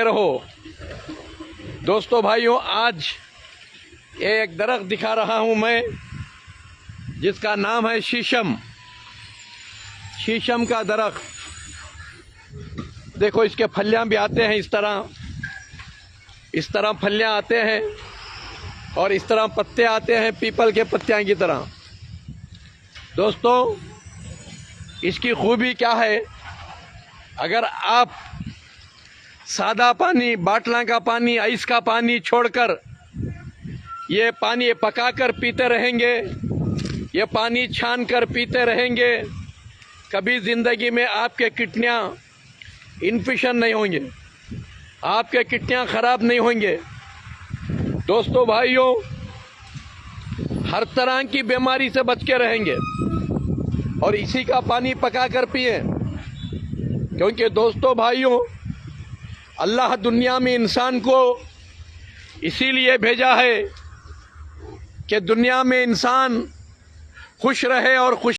रहो। दोस्तों भाइयों, आज एक दरख्त दिखा रहा हूं मैं जिसका नाम है शीशम। शीशम का दरख्त देखो, इसके फलियां भी आते हैं, इस तरह फलियां आते हैं और इस तरह पत्ते आते हैं पीपल के पत्तियां की तरह। दोस्तों, इसकी खूबी क्या है? अगर आप सादा पानी, बाटला का पानी, आइस का पानी छोड़कर ये पानी पकाकर पीते रहेंगे, ये पानी छान कर पीते रहेंगे, कभी ज़िंदगी में आपके किडनियाँ इन्फेक्शन नहीं होंगे, आपके किडनियाँ ख़राब नहीं होंगे। दोस्तों भाइयों, हर तरह की बीमारी से बच के रहेंगे और इसी का पानी पकाकर पिए, क्योंकि दोस्तों भाइयों, अल्लाह दुनिया में इंसान को इसीलिए भेजा है कि दुनिया में इंसान खुश रहे और खुश